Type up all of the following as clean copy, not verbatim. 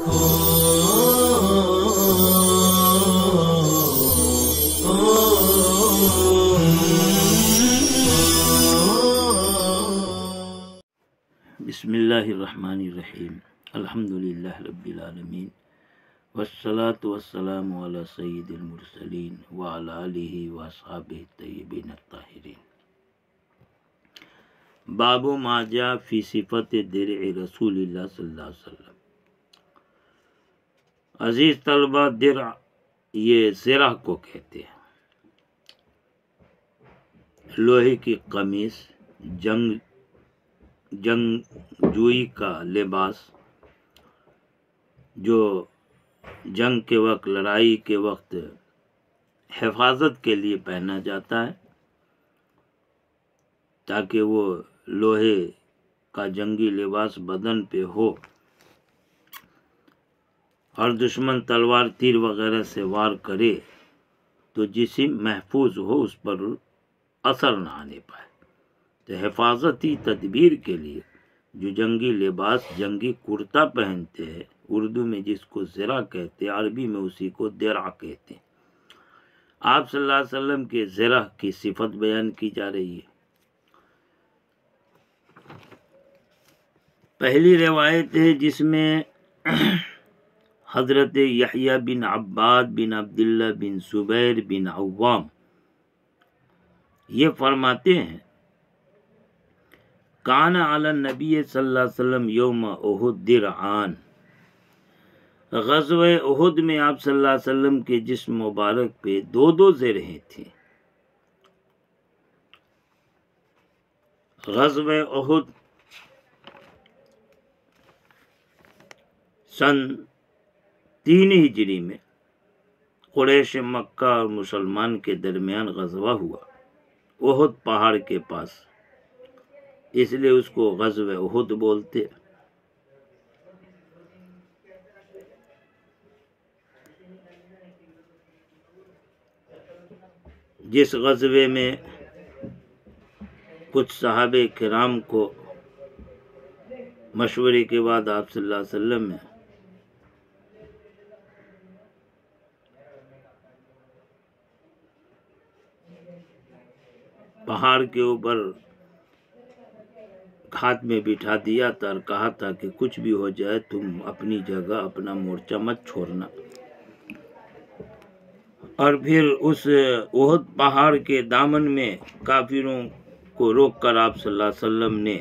بسم اللہ الرحمن الرحیم الحمدللہ رب العالمین والصلاة والسلام علی سید المرسلین وعلی آلہ واصحابہ الطیبین الطاہرین۔ باب ما جاء فی صفت درع رسول اللہ صلی اللہ علیہ وسلم۔ عزیز طلبہ، درع یہ زرہ کو کہتے ہیں، لوہے کی قمیص، جنگجوئی کا لباس جو جنگ کے وقت، لڑائی کے وقت حفاظت کے لیے پہنا جاتا ہے تاکہ وہ لوہے کا جنگی لباس بدن پہ ہو اور دشمن تلوار تیر وغیرہ سے وار کرے تو جسم محفوظ ہو، اس پر اثر نہ آنے پائے۔ تو حفاظتی تدبیر کے لیے جو جنگی لباس، جنگی کرتا پہنتے ہیں، اردو میں جس کو زرہ کہتے ہیں، عربی میں اسی کو درع کہتے ہیں۔ آپ صلی اللہ علیہ وسلم کے زرہ کی صفت بیان کی جا رہی ہے۔ پہلی روایت ہے جس میں حضرت یحییٰ بن عباد بن عبداللہ بن زبیر بن عوام یہ فرماتے ہیں، کان علی النبی صلی اللہ علیہ وسلم یوم احد درعان، غزوہ احد میں آپ صلی اللہ علیہ وسلم کے جسم مبارک پہ دو زرہیں تھیں۔ غزوہ احد سن 3 ہجری میں قریش مکہ اور مسلمان کے درمیان غزوہ ہوا، احد پہاڑ کے پاس، اس لیے اس کو غزوہ احد بولتے۔ جس غزوے میں کچھ صحابہ کرام کو مشورے کے بعد آپ صلی اللہ علیہ وسلم نے پہاڑ کے اوپر ہاتھ میں بٹھا دیا تھا اور کہا تھا کہ کچھ بھی ہو جائے تم اپنی جگہ، اپنا مورچہ مت چھوڑنا۔ اور پھر اس احد پہاڑ کے دامن میں کافروں کو روک کر آپ صلی اللہ علیہ وسلم نے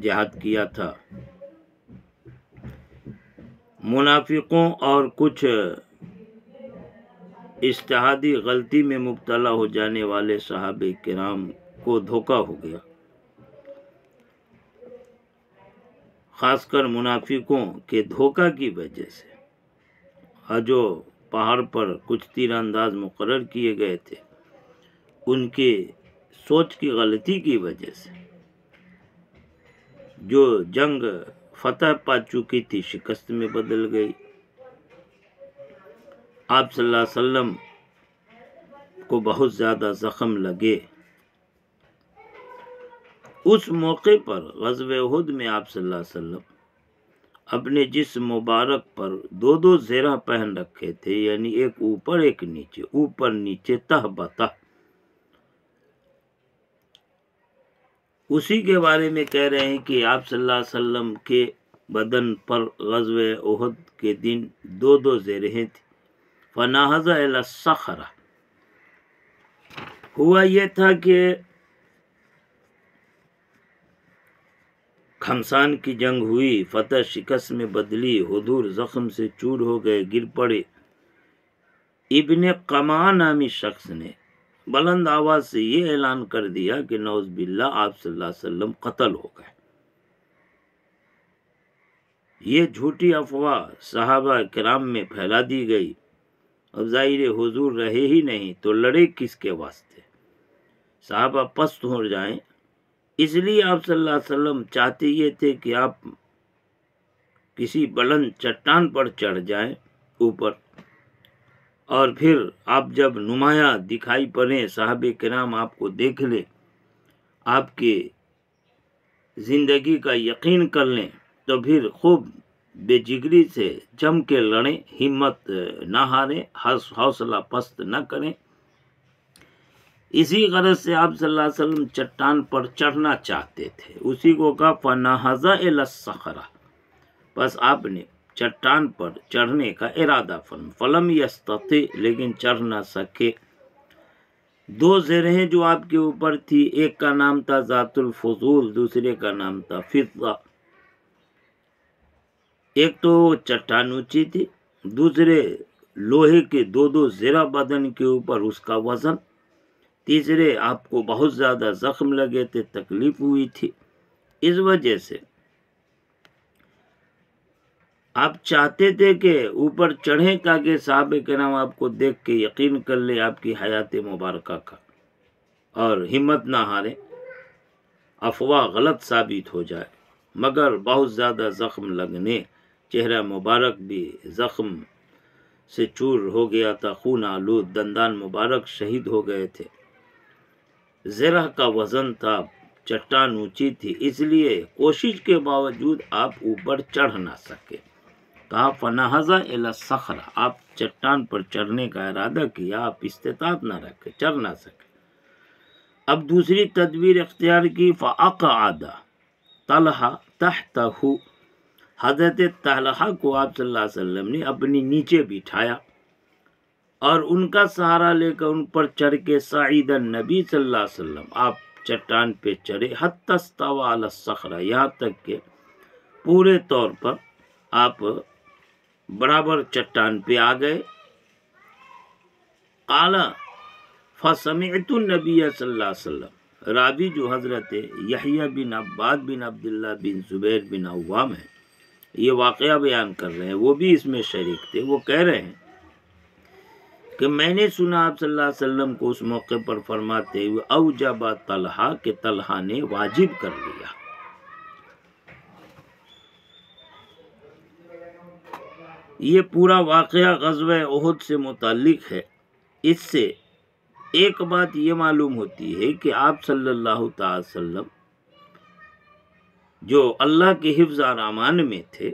جہاد کیا تھا۔ منافقوں اور کچھ اجتہادی غلطی میں مبتلا ہو جانے والے صحابہ کرام کو دھوکہ ہو گیا، خاص کر منافقوں کے دھوکہ کی وجہ سے، اور جو پہاڑ پر کچھ تیر انداز مقرر کیے گئے تھے ان کے سوچ کی غلطی کی وجہ سے جو جنگ فتح پا چکی تھی شکست میں بدل گئی۔ آپ صلی اللہ علیہ وسلم کو بہت زیادہ زخم لگے۔ اس موقع پر غزوہ احد میں آپ صلی اللہ علیہ وسلم اپنے جسم مبارک پر دو زرہ پہن رکھے تھے، یعنی ایک اوپر ایک نیچے، اوپر نیچے تہ بتہ۔ اسی کے بارے میں کہہ رہے ہیں کہ آپ صلی اللہ علیہ وسلم کے بدن پر غزوہ احد کے دن دو زرہیں تھیں۔ فنہض الی الصخرہ، ہوا یہ تھا کہ خمسان کی جنگ ہوئی، فتح شکست میں بدلی، حضور زخم سے چور ہو گئے، گر پڑے۔ ابن قمع نامی شخص نے بلند آواز سے یہ اعلان کر دیا کہ نعوذ باللہ آپ صلی اللہ علیہ وسلم قتل ہو گئے۔ یہ جھوٹی افواہ صحابہ کرام میں پھیلا دی گئی۔ اب ظاہر حضور رہے ہی نہیں تو لڑے کس کے واسطے، صحابہ پست ہو جائیں، اس لیے آپ صلی اللہ علیہ وسلم چاہتے یہ تھے کہ آپ کسی بلند چٹان پر چڑھ جائیں اوپر، اور پھر آپ جب نمایاں دکھائی پڑیں، صحابہ کرام آپ کو دیکھ لیں، آپ کے زندگی کا یقین کر لیں، تو پھر خوب بے جگری سے جم کے لڑیں، ہمت نہ ہاریں، حوصلہ پست نہ کریں۔ اسی غرض سے آپ صلی اللہ علیہ وسلم چٹان پر چڑھنا چاہتے تھے، اسی کو کہا فَنَهَضَ إِلَى الصَّخْرَةِ، بس آپ نے چٹان پر چڑھنے کا ارادہ فرمایا، فَلَمْ يَسْتَطِعْ، لیکن چڑھ نہ سکے۔ دو زرہیں جو آپ کے اوپر تھی، ایک کا نام تھا ذات الفضول، دوسرے کا نام تھا فضہ۔ ایک تو چٹان اونچی تھی، دوسرے لوہے کے دو زرہ بدن کے اوپر اس کا وزن، تیسرے آپ کو بہت زیادہ زخم لگے تھے، تکلیف ہوئی تھی۔ اس وجہ سے آپ چاہتے تھے کہ اوپر چڑھیں تاکہ صحابہ کرام آپ کو دیکھ کے یقین کر لے آپ کی حیات مبارکہ کا، اور ہمت نہ ہاریں، افواہ غلط ثابت ہو جائے۔ مگر بہت زیادہ زخم لگنے، چہرہ مبارک بھی زخم سے چور ہو گیا تھا، خون آلود، دندان مبارک شہید ہو گئے تھے، زرہ کا وزن تھا، چٹان اونچی تھی، اس لیے کوشش کے باوجود آپ اوپر چڑھ نہ سکے۔ کہا فَنَهَضَ إِلَى الصَّخْرَةِ، آپ چٹان پر چڑھنے کا ارادہ کیا، آپ استطاعت نہ رکھے، چڑھ نہ سکے۔ اب دوسری تدبیر اختیار کی، فَأَقْعَدَ طَلْحَةَ تَحْتَهُ، حضرت طلحہ کو آپ صلی اللہ علیہ وسلم نے اپنی نیچے بٹھایا اور ان کا سہارا لے کر ان پر چڑھ کے صعید النبی صلی اللہ علیہ وسلم، آپ چٹان پہ چڑھے، حتی استوى علی الصخرہ، یہاں تک کہ پورے طور پر آپ برابر چٹان پہ آ گئے۔ قال فسمعت النبی صلی اللہ علیہ وسلم، راوی جو حضرت یحییٰ بن عباد بن عبداللہ بن زبیر بن عوام ہیں، یہ واقعہ بیان کر رہے ہیں، وہ بھی اس میں شریک تھے۔ وہ کہہ رہے ہیں کہ میں نے سنا آپ صلی اللہ علیہ وسلم کو اس موقع پر فرماتے ہوئے، اوجب طلحہ، کہ طلحہ نے واجب کر لیا۔ یہ پورا واقعہ غزوہ احد سے متعلق ہے۔ اس سے ایک بات یہ معلوم ہوتی ہے کہ آپ صلی اللہ تعالی وسلم جو اللہ کے حفظ اور امان میں تھے،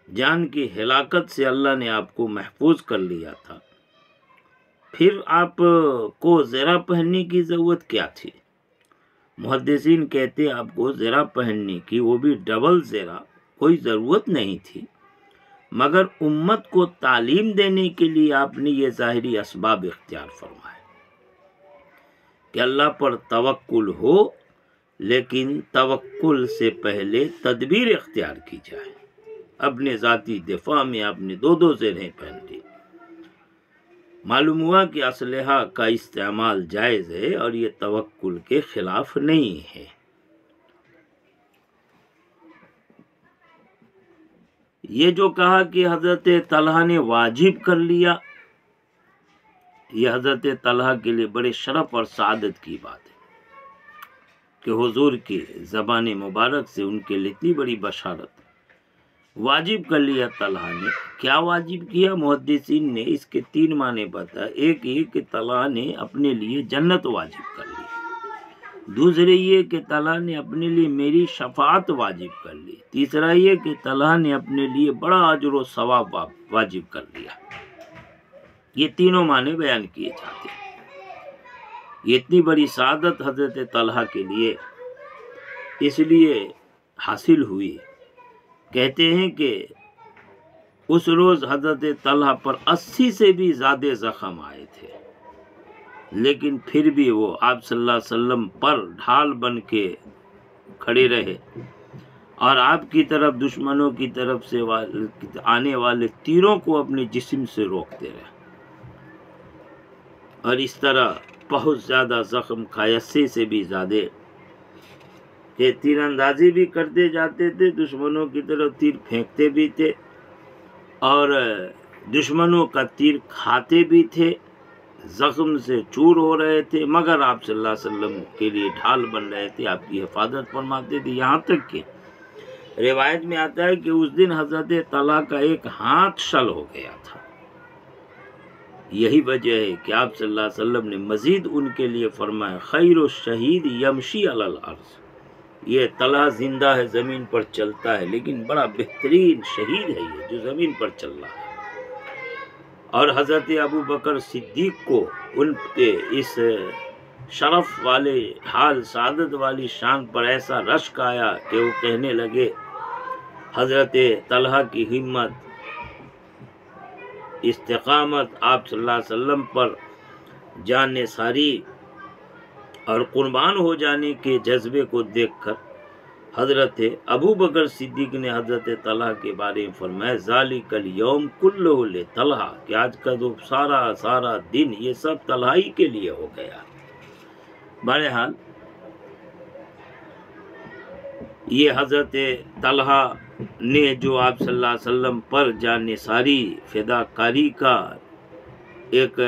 جان کی ہلاکت سے اللہ نے آپ کو محفوظ کر لیا تھا، پھر آپ کو زرہ پہننے کی ضرورت کیا تھی؟ محدثین کہتے آپ کو زرہ پہننے کی، وہ بھی ڈبل زرہ، کوئی ضرورت نہیں تھی، مگر امت کو تعلیم دینے کے لیے آپ نے یہ ظاہری اسباب اختیار فرمائے کہ اللہ پر توکل ہو، لیکن توکل سے پہلے تدبیر اختیار کی جائے۔ اپنے ذاتی دفاع میں آپ نے دو زرہیں پہن لی۔ معلوم ہوا کہ اسلحہ کا استعمال جائز ہے اور یہ توکل کے خلاف نہیں ہے۔ یہ جو کہا کہ حضرت طلحہ نے واجب کر لیا، یہ حضرت طلحہ کے لیے بڑے شرف اور سعادت کی بات ہے کہ حضور کی زبان مبارک سے ان کے لیے اتنی بڑی بشارت۔ واجب کر لیا طلحہ نے، کیا واجب کیا؟ محدثین نے اس کے 3 معنی بتایا۔ ایک یہ کہ طلحہ نے اپنے لیے جنت واجب کر لی، دوسرے یہ کہ طلحہ نے اپنے لیے میری شفاعت واجب کر لی، تیسرا یہ کہ طلحہ نے اپنے لیے بڑا اجر و ثواب واجب کر لیا۔ یہ تینوں معنی بیان کیے جاتے ہیں۔ یہ اتنی بڑی سعادت حضرت طلحہ کے لیے اس لیے حاصل ہوئی، کہتے ہیں کہ اس روز حضرت طلحہ پر 80 سے بھی زیادہ زخم آئے تھے، لیکن پھر بھی وہ آپ صلی اللہ علیہ وسلم پر ڈھال بن کے کھڑے رہے اور آپ کی طرف دشمنوں کی طرف سے آنے والے تیروں کو اپنے جسم سے روکتے رہے، اور اس طرح بہت زیادہ زخم کھائے، 80 سے بھی زیادہ، کہ تیر اندازی بھی کرتے جاتے تھے، دشمنوں کی طرف تیر پھینکتے بھی تھے اور دشمنوں کا تیر کھاتے بھی تھے، زخم سے چور ہو رہے تھے، مگر آپ صلی اللہ علیہ وسلم کے لیے ڈھال بن رہے تھے، آپ کی حفاظت فرماتے تھے۔ یہاں تک کہ روایت میں آتا ہے کہ اس دن حضرت طلحہ کا ایک ہاتھ شل ہو گیا تھا۔ یہی وجہ ہے کہ آپ صلی اللہ علیہ وسلم نے مزید ان کے لیے فرمایا، خیر الشہید یمشی علی الارض، یہ طلحہ زندہ ہے، زمین پر چلتا ہے، لیکن بڑا بہترین شہید ہے یہ جو زمین پر چل رہا ہے۔ اور حضرت ابو بکر صدیق کو ان کے اس شرف والے حال، سعادت والی شان پر ایسا رشک آیا کہ وہ کہنے لگے حضرت طلحہ کی ہمت، استقامت، آپ صلی اللہ علیہ وسلم پر جان نثاری اور قربان ہو جانے کے جذبے کو دیکھ کر حضرت ابو بکر صدیق نے حضرت طلحہ کے بارے میں فرمایا ذالک الیوم کلہ لطلحہ، کہ آج کا جو سارا دن یہ سب طلحہ ہی کے لیے ہو گیا۔ بہرحال یہ حضرت طلحہ نے جو آپ صلی اللہ علیہ وسلم پر جان نثاری، فداکاری کا ایک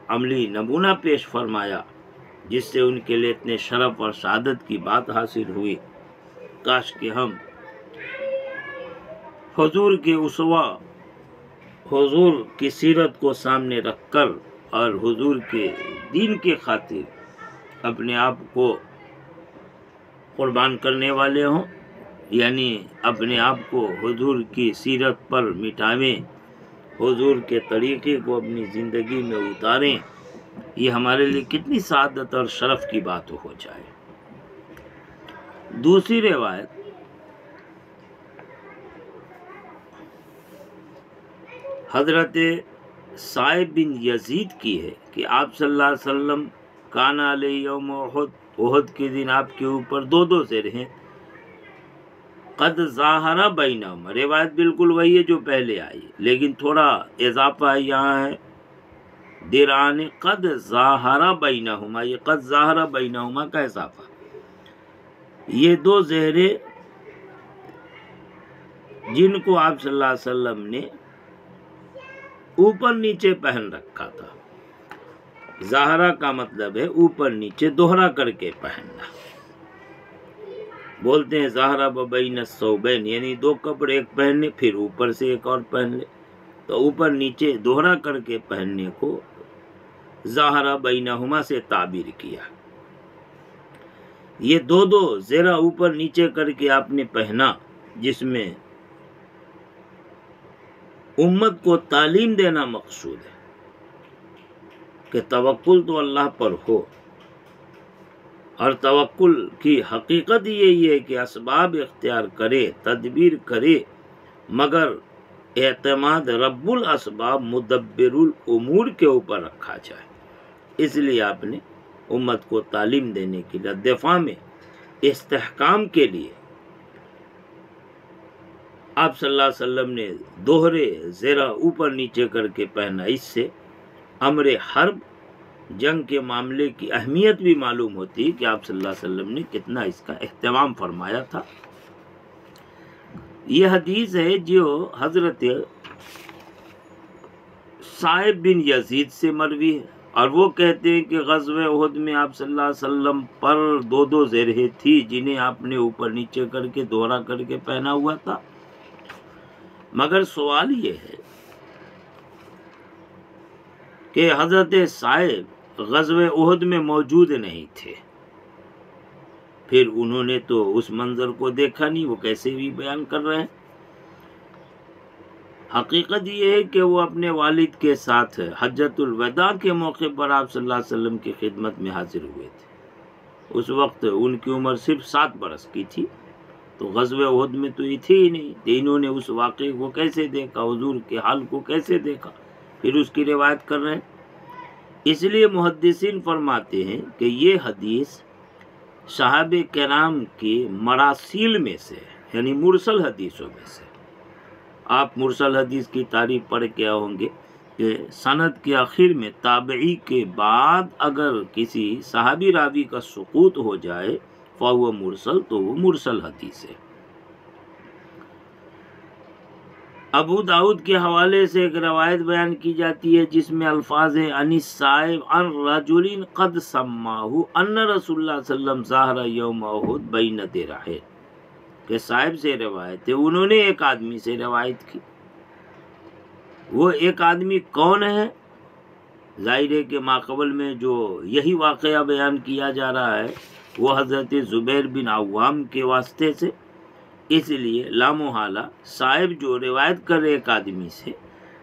عملی نمونہ پیش فرمایا، جس سے ان کے لیے اتنے شرف اور سعادت کی بات حاصل ہوئی۔ کاش کہ ہم حضور کے اسوہ، حضور کی سیرت کو سامنے رکھ کر اور حضور کے دین کے خاطر اپنے آپ کو قربان کرنے والے ہوں، یعنی اپنے آپ کو حضور کی سیرت پر مٹاویں، حضور کے طریقے کو اپنی زندگی میں اتاریں۔ یہ ہمارے لیے کتنی سعادت اور شرف کی بات ہو جائے۔ دوسری روایت حضرت صائب بن یزید کی ہے کہ آپ صلی اللہ علیہ وسلم کان علیہ یوم احد کے دن آپ کے اوپر دو زیر ہیں، قد ظاہر بینہما، روایت بالکل وہی ہے جو پہلے آئی، لیکن تھوڑا اضافہ یہاں ہے، دران قد ظاہر بینہما، یہ قد ظاہر بینہما کا اضافہ۔ یہ دو زہرے جن کو آپ صلی اللہ علیہ وسلم نے اوپر نیچے پہن رکھا تھا، ظاہرہ کا مطلب ہے اوپر نیچے دوہرا کر کے پہننا، بولتے ہیں ظاہرہ بین الثوبین، یعنی دو کپڑے ایک پہننے پھر اوپر سے ایک اور پہن لے، تو اوپر نیچے دوہرا کر کے پہننے کو ظاہرہ بینہما سے تعبیر کیا۔ یہ دو زیرہ اوپر نیچے کر کے آپ نے پہنا، جس میں امت کو تعلیم دینا مقصود ہے کہ توکل تو اللہ پر ہو، اور توکل کی حقیقت یہی ہے کہ اسباب اختیار کرے، تدبیر کرے، مگر اعتماد رب الاسباب مدبر الامور کے اوپر رکھا جائے۔ اس لیے آپ نے امت کو تعلیم دینے کے لیے، دفاع میں استحکام کے لیے آپ صلی اللہ علیہ وسلم نے دوہرے زیرہ اوپر نیچے کر کے پہنا۔ اس سے امر حرب، جنگ کے معاملے کی اہمیت بھی معلوم ہوتی ہے کہ آپ صلی اللہ علیہ وسلم نے کتنا اس کا اہتمام فرمایا تھا۔ یہ حدیث ہے جو حضرت صائب بن یزید سے مروی ہے، اور وہ کہتے ہیں کہ غزوہ احد میں آپ صلی اللہ علیہ وسلم پر دو زرہیں تھی جنہیں آپ نے اوپر نیچے کر کے دوہرا کر کے پہنا ہوا تھا۔ مگر سوال یہ ہے کہ حضرت صائب غزوہ احد میں موجود نہیں تھے، پھر انہوں نے تو اس منظر کو دیکھا نہیں، وہ کیسے بھی بیان کر رہے ہیں؟ حقیقت یہ ہے کہ وہ اپنے والد کے ساتھ حجۃ الوداع کے موقع پر آپ صلی اللہ علیہ وسلم کی خدمت میں حاضر ہوئے تھے۔ اس وقت ان کی عمر صرف 7 برس کی تھی، تو غزوہ احد میں تو یہ تھی ہی نہیں، تو انہوں نے اس واقعے کو کیسے دیکھا، حضور کے حال کو کیسے دیکھا، پھر اس کی روایت کر رہے ہیں۔ اس لیے محدثین فرماتے ہیں کہ یہ حدیث صحابہ کرام کی مراسیل میں سے، یعنی مرسل حدیثوں میں سے۔ آپ مرسل حدیث کی تعریف پڑھ کے ہوں گے کہ سند کے آخر میں تابعی کے بعد اگر کسی صحابی راوی کا سقوط ہو جائے فہو مرسل، تو وہ مرسل حدیث ہے۔ ابو داؤد کے حوالے سے ایک روایت بیان کی جاتی ہے جس میں الفاظ ہیں ان الصائب عن رجل قد سماہ ان رسول اللہ صلی اللہ علیہ وسلم ظاہر یوم احد بین درعین، کہ صاحب سے روایت ہے، انہوں نے ایک آدمی سے روایت کی۔ وہ ایک آدمی کون ہے؟ ظاہر ہے کہ ماقبل میں جو یہی واقعہ بیان کیا جا رہا ہے وہ حضرت زبیر بن عوام کے واسطے سے، اس لیے لامحالہ صاحب جو روایت کر رہے ایک آدمی سے،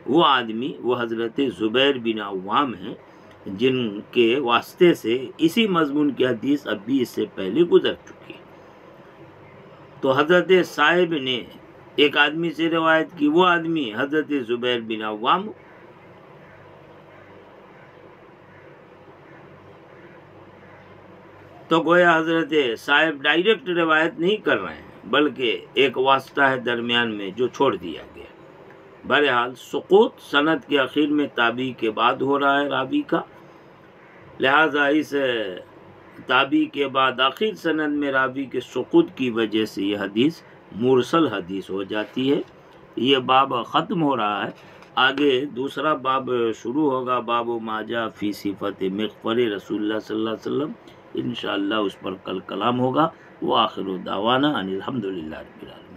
وہ آدمی وہ حضرت زبیر بن عوام ہیں، جن کے واسطے سے اسی مضمون کی حدیث اب بھی اس سے پہلے گزر چکی ہے۔ تو حضرت صاحب نے ایک آدمی سے روایت کی، وہ آدمی حضرت زبیر بن عوام۔ تو گویا حضرت صاحب ڈائریکٹ روایت نہیں کر رہے ہیں، بلکہ ایک واسطہ ہے درمیان میں جو چھوڑ دیا گیا۔ بہرحال سقوط سند کے اخیر میں تابعی کے بعد ہو رہا ہے راوی کا، لہذا اس تابعی کے بعد آخر سند میں راوی کے سقوط کی وجہ سے یہ حدیث مرسل حدیث ہو جاتی ہے۔ یہ باب ختم ہو رہا ہے، آگے دوسرا باب شروع ہوگا، باب ما جاء فی صفت مغفر رسول اللہ صلی اللہ علیہ وسلم، انشاءاللہ اس پر کل کلام ہوگا۔ وآخر دعوانا ان الحمدللہ رب العالمین۔